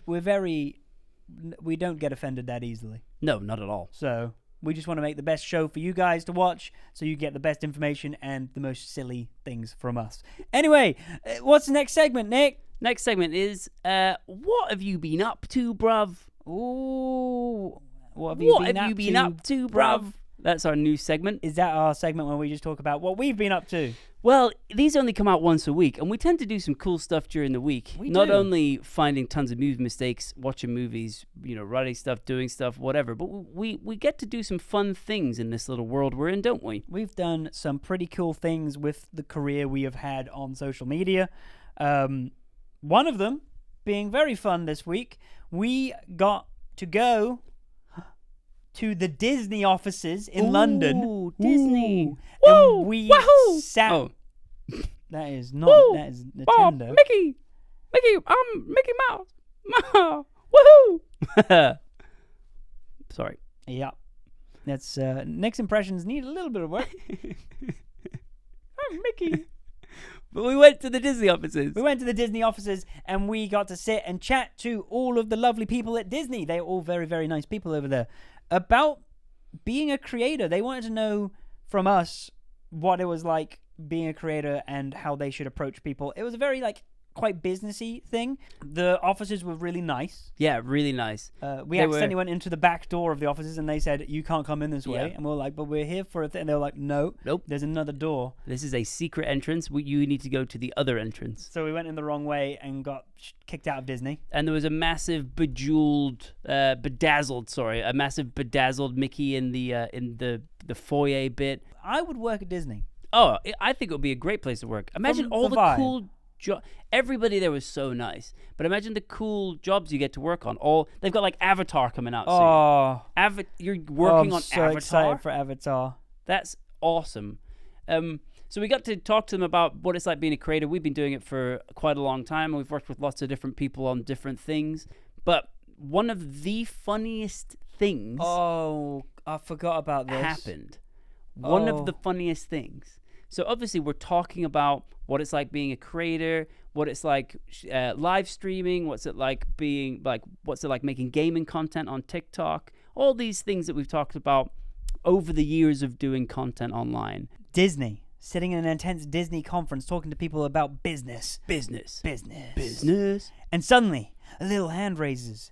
don't get offended that easily. No, not at all. So we just want to make the best show for you guys to watch, so you get the best information and the most silly things from us. Anyway, what's the next segment, Nick? Next segment is, what have you been up to, bruv? Ooh. What have you been up to, bruv? That's our new segment. Is that our segment where we just talk about what we've been up to? Well, these only come out once a week, and we tend to do some cool stuff during the week. We Not do. only finding tons of movie mistakes, watching movies, writing stuff, doing stuff, whatever, but we get to do some fun things in this little world we're in, don't we? We've done some pretty cool things with the career we have had on social media. One of them being very fun this week, we got to go to the Disney offices in London. Ooh, Disney. And Woo! we Wahoo! sat. Oh. That is not. Woo! That is Oh, Nintendo. Mickey, I'm Mickey Mouse. Woohoo! Sorry. Yeah. That's Nick's impressions need a little bit of work. I'm Mickey. But we went to the Disney offices. We went to the Disney offices and we got to sit and chat to all of the lovely people at Disney. They're all very, very nice people over there. About being a creator. They wanted to know from us what it was like being a creator and how they should approach people. It was a very quite businessy thing. The offices were really nice. Yeah, really nice. We accidentally went into the back door of the offices and they said, you can't come in this way. Yeah. And we were like, but we're here for a thing. And they were like, nope, there's another door. This is a secret entrance. You need to go to the other entrance. So we went in the wrong way and got kicked out of Disney. And there was a massive bedazzled Mickey in the foyer bit. I would work at Disney. Oh, I think it would be a great place to work. Imagine From all the the vibe. cool everybody there was so nice. But imagine the cool jobs you get to work on. They've got Avatar coming out soon. You're working on so Avatar. Excited for Avatar. That's awesome. So we got to talk to them about what it's like being a creator. We've been doing it for quite a long time, and we've worked with lots of different people on different things. But one of the funniest things Oh, I forgot about this. happened. One Oh. of the funniest things. So obviously we're talking about what it's like being a creator, what it's like live streaming, what's it like making gaming content on TikTok, all these things that we've talked about over the years of doing content online. Disney. Sitting in an intense Disney conference talking to people about business. Business. Business. And suddenly, a little hand raises.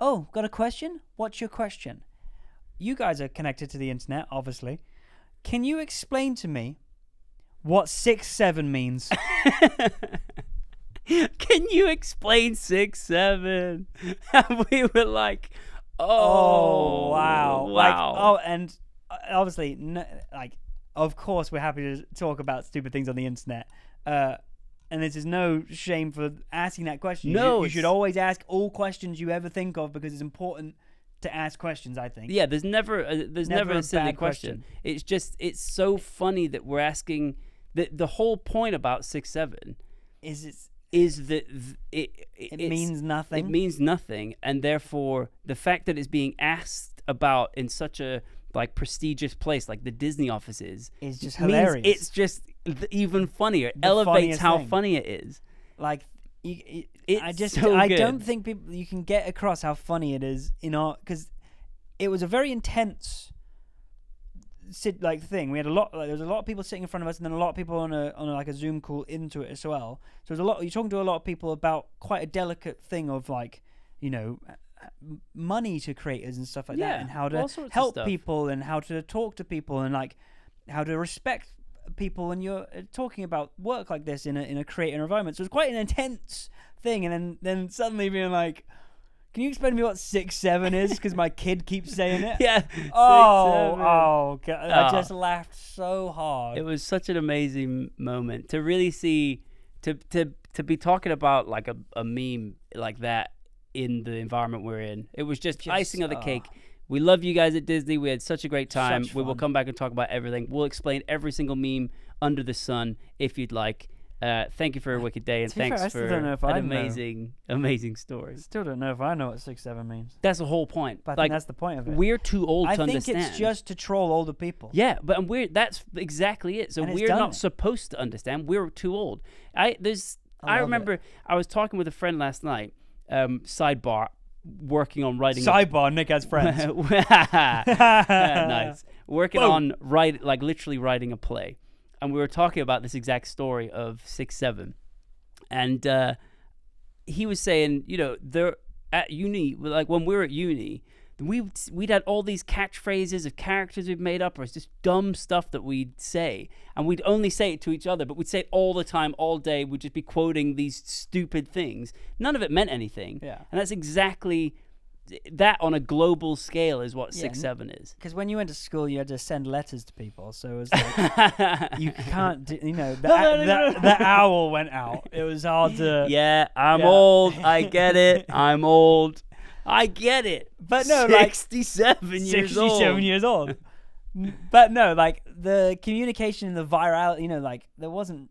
Oh, got a question? What's your question? You guys are connected to the internet, obviously. Can you explain to me what 6-7 means? Can you explain 6-7? And we were like, oh, wow. And obviously, of course, we're happy to talk about stupid things on the internet. And this is no shame for asking that question. No, you should always ask all questions you ever think of because it's important to ask questions, I think. Yeah, there's never a silly bad question. It's so funny that we're asking. The whole point about 6-7 is that it means nothing. It means nothing, and therefore the fact that it's being asked about in such a prestigious place like the Disney offices is just means hilarious. it's just even funnier. It The elevates funniest how thing. funny it is. I good. don't think you can get across how funny it is because it was a very intense thing. We had there was a lot of people sitting in front of us, and then a lot of people on a Zoom call into it as well. So there's you're talking to a lot of people about quite a delicate thing of money to creators and stuff like that, and how to help people and how to talk to people and how to respect people when you're talking about work like this in a creator environment. So it's quite an intense thing, and then suddenly being like, can you explain to me what 6-7 is? Because my kid keeps saying it. Yeah. 6-7. Oh, God. I just laughed so hard. It was such an amazing moment to really see, to be talking about a meme like that in the environment we're in. It was just icing on the cake. We love you guys at Disney. We had such a great time. We will come back and talk about everything. We'll explain every single meme under the sun if you'd like. Thank you for a wicked day, and thanks for an amazing story. Still don't know if I know what 6-7 means. That's the whole point. But I think that's the point of it. We're too old to understand. I think it's just to troll older people. Yeah, but that's exactly it. So we're not supposed to understand. We're too old. I remember I was talking with a friend last night. Sidebar. Working on writing. Sidebar. Nick has friends. Nice. Working on literally writing a play. And we were talking about this exact story of 6-7, and he was saying, they're at uni, like when we were at uni, we'd had all these catchphrases of characters we've made up, or it's just dumb stuff that we'd say, and we'd only say it to each other, but we'd say it all the time, all day. We'd just be quoting these stupid things. None of it meant anything. Yeah. And that's exactly that on a global scale is what 6-7 is. Because when you went to school, you had to send letters to people, so it was like you can't, the owl went out. It was hard to. Yeah, I'm old. I get it. I'm old. I get it. But no, 67 years old. 67 years old. But no, like the communication and the virality, like there wasn't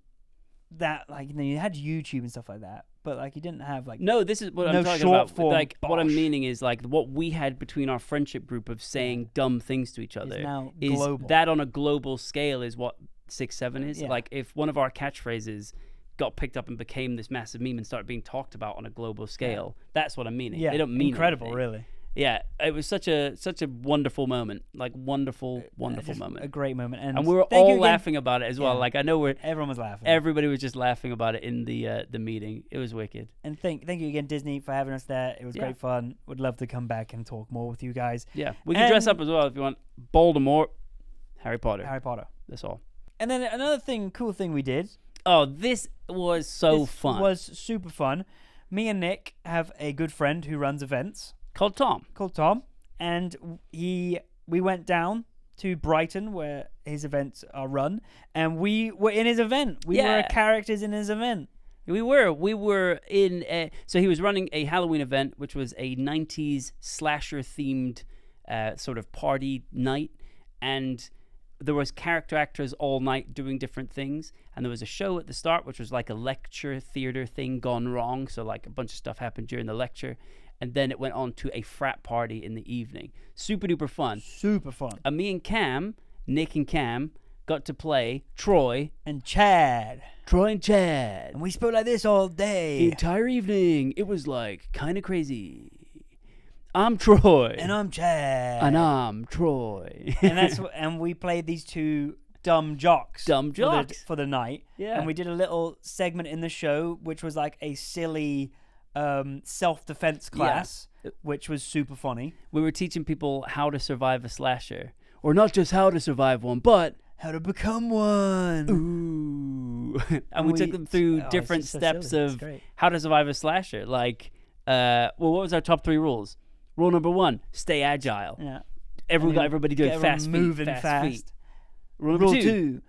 that, like, you had YouTube and stuff like that, but like you didn't have like. No, this is what I'm talking about. Like what I'm meaning is like what we had between our friendship group of saying dumb things to each other is global. That on a global scale is what 6-7 is. Yeah. Like if one of our catchphrases got picked up and became this massive meme and started being talked about on a global scale, that's what I'm meaning. Yeah, they don't mean incredible, anything. really. Yeah, it was such a wonderful moment, like wonderful moment, a great moment, and we were all laughing about it as well. Yeah. Like I know everyone was laughing. Everybody was just laughing about it in the meeting. It was wicked. And thank you again, Disney, for having us there. It was great fun. Would love to come back and talk more with you guys. Yeah, we can dress up as well if you want. Voldemort, Harry Potter. That's all. And then another cool thing we did. Oh, this was fun. Was super fun. Me and Nick have a good friend who runs events. Called Tom. And we went down to Brighton where his events are run, and we were in his event. We were characters in his event. We were in so he was running a Halloween event, which was a 90s slasher themed sort of party night, and there was character actors all night doing different things, and there was a show at the start which was like a lecture theater thing gone wrong, so like a bunch of stuff happened during the lecture. And then it went on to a frat party in the evening. Super duper fun. And me and Cam, Nick and Cam, got to play Troy and Chad. And we spoke like this all day. The entire evening. It was like kind of crazy. I'm Troy. And I'm Chad. And I'm Troy. and we played these two dumb jocks. For the night. Yeah. And we did a little segment in the show, which was like a silly self-defense class, which was super funny. We were teaching people how to survive a slasher, or not just how to survive one, but how to become one. Ooh. And we took them through different steps of how to survive a slasher. Like, what was our top 3 rules? Rule number 1: stay agile. Yeah. Everybody doing fast feet, moving fast feet. Rule number 2: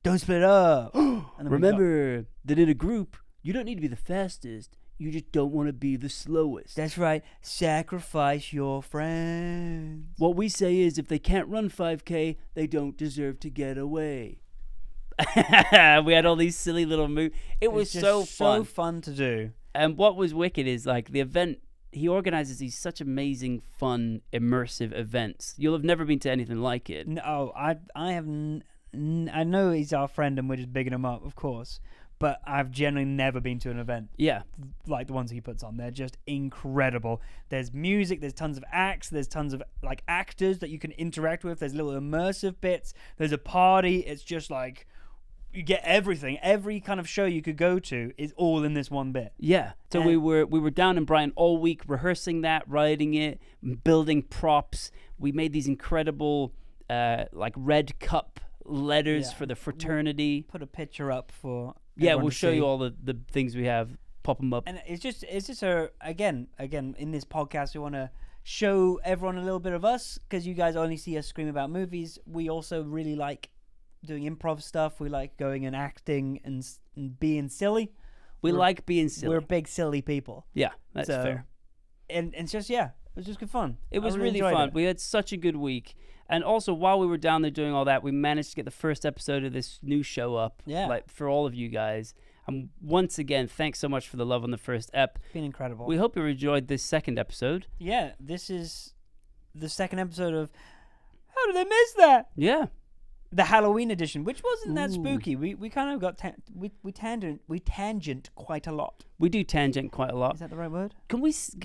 don't split up. Remember that in a group, you don't need to be the fastest. You just don't want to be the slowest. That's right. Sacrifice your friends. What we say is if they can't run 5K, they don't deserve to get away. We had all these silly little moves. It was so fun. So fun to do. And what was wicked is like the event, he organizes these such amazing, fun, immersive events. You'll have never been to anything like it. No, I have. I know he's our friend and we're just bigging him up, of course. But I've generally never been to an event like the ones he puts on. They're just incredible. There's music, there's tons of acts, there's tons of like actors that you can interact with. There's little immersive bits. There's a party. It's just like you get everything. Every kind of show you could go to is all in this one bit. Yeah. So we were down in Brighton all week rehearsing that, writing it, building props. We made these incredible like red cup letters for the fraternity. We'll put a picture up for. Yeah, we'll show you all the things we have. Pop them up. And it's just again in this podcast we want to show everyone a little bit of us, because you guys only see us scream about movies. We also really like doing improv stuff. We like going and acting and being silly. We like being silly. We're big silly people. Yeah, that's fair. And it's just it was just good fun. It was really fun. We had such a good week. And also, while we were down there doing all that, we managed to get the first episode of this new show up, like for all of you guys. And once again, thanks so much for the love on the first ep. It's been incredible. We hope you enjoyed this second episode. Yeah, this is the second episode of How Did I Miss That? Yeah. The Halloween edition, which wasn't that spooky. We kind of got we tangent quite a lot. We do tangent quite a lot. Is that the right word?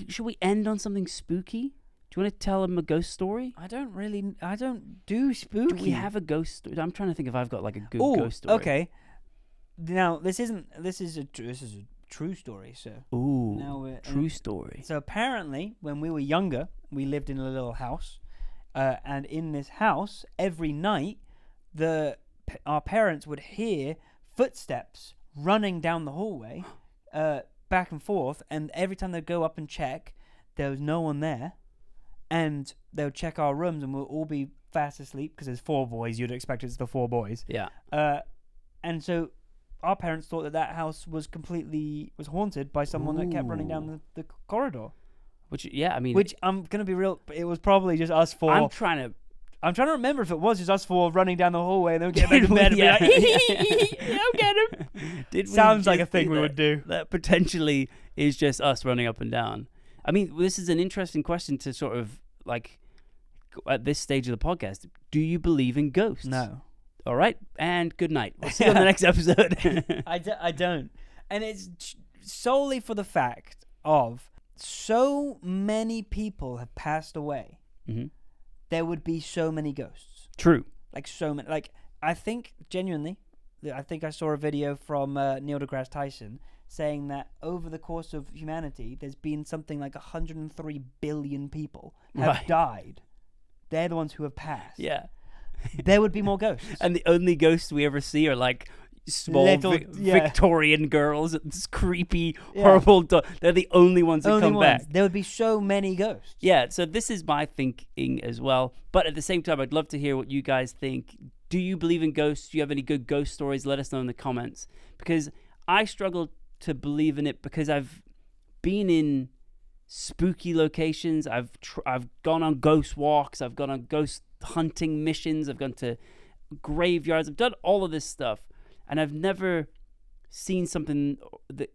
Should we end on something spooky? Do you want to tell them a ghost story? I don't do spooky. Do we have a ghost story? I'm trying to think if I've got like a good ghost story. Okay. Now this is a true story. So Ooh, now we're true story. So apparently, when we were younger, we lived in a little house, and in this house, every night, our parents would hear footsteps running down the hallway, back and forth, and every time they'd go up and check, there was no one there, and they would check our rooms, and we'll all be fast asleep because there's 4 boys. You'd expect it's the 4 boys. Yeah. And so our parents thought that house was haunted by someone that kept running down the corridor. Which, yeah, I mean... Which, I'm going to be real, it was probably just us 4. I'm trying to remember if it was just us 4 running down the hallway and then get back to bed and be like, I'll get him. Sounds like a thing we would do. That potentially is just us running up and down. I mean, this is an interesting question to sort of, like, at this stage of the podcast. Do you believe in ghosts? No. All right, and good night. We'll see you on the next episode. I don't. And it's solely for the fact of so many people have passed away. Mm-hmm. There would be so many ghosts. True. Like, so many. Like, I think, genuinely, I think I saw a video from Neil deGrasse Tyson saying that over the course of humanity, there's been something like 103 billion people have died. They're the ones who have passed. Yeah. There would be more ghosts. And the only ghosts we ever see are like small Little, Victorian girls. It's creepy, horrible. They're the only ones that come back. There would be so many ghosts. Yeah, so this is my thinking as well. But at the same time, I'd love to hear what you guys think. Do you believe in ghosts? Do you have any good ghost stories? Let us know in the comments. Because I struggle to believe in it because I've been in spooky locations. I've gone on ghost walks. I've gone on ghost hunting missions. I've gone to graveyards. I've done all of this stuff, and I've never seen something that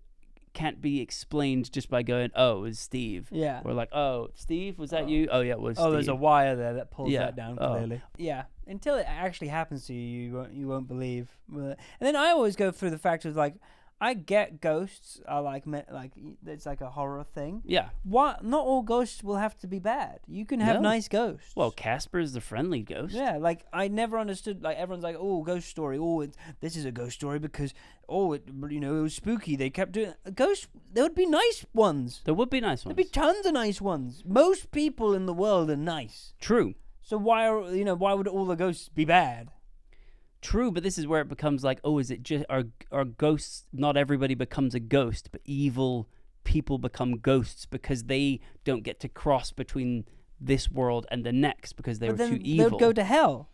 can't be explained just by going, "Oh, it was Steve." Yeah. Or like, "Oh, Steve, was that you?" Oh, yeah, it was. Steve. There's a wire there that pulls Yeah. that down Oh. clearly. Yeah. Until it actually happens to you, you won't believe. And then I always go through the fact of like, I get ghosts are like it's like a horror thing. Yeah. Not all ghosts will have to be bad. You can have No. nice ghosts. Well, Casper is the friendly ghost. Yeah, like I never understood. Like everyone's like, "Oh, ghost story. Oh, this is a ghost story because it was spooky. They kept doing ghosts. There would be nice ones. There would be nice ones. There'd be tons of nice ones. Most people in the world are nice. True. So why would all the ghosts be bad? True, but this is where it becomes like, oh, is it just are ghosts? Not everybody becomes a ghost, but evil people become ghosts because they don't get to cross between this world and the next because they were too evil. They would go to hell.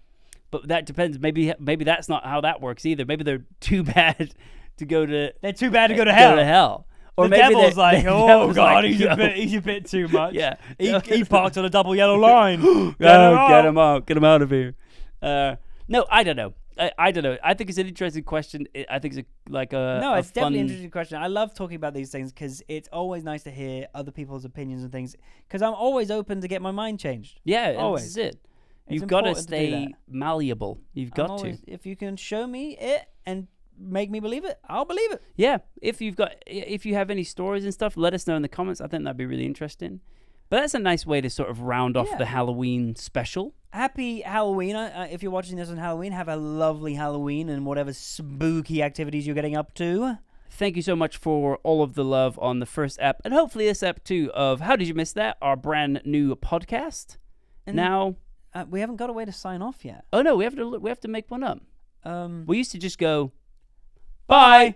But that depends. Maybe that's not how that works either. Maybe they're too bad to go to. They're too bad to go to hell. Or the maybe devil's like, oh devil's god, like, he's a bit too much. Yeah, he parked on a double yellow line. Get him out of here. No, I don't know. I don't know. I think it's an interesting question. I think it's it's definitely fun... an interesting question. I love talking about these things because it's always nice to hear other people's opinions and things. Because I'm always open to get my mind changed. Yeah, always. this is it. It's You've got to important to do stay that. malleable. You've got to. If you can show me it and make me believe it, I'll believe it. Yeah. If you have any stories and stuff, let us know in the comments. I think that'd be really interesting. But that's a nice way to sort of round off the Halloween special. Happy Halloween. If you're watching this on Halloween, have a lovely Halloween and whatever spooky activities you're getting up to. Thank you so much for all of the love on the first ep, and hopefully this ep too of How Did You Miss That, our brand new podcast. And now we haven't got a way to sign off yet. Oh no, we have to make one up. We We used to just go, bye.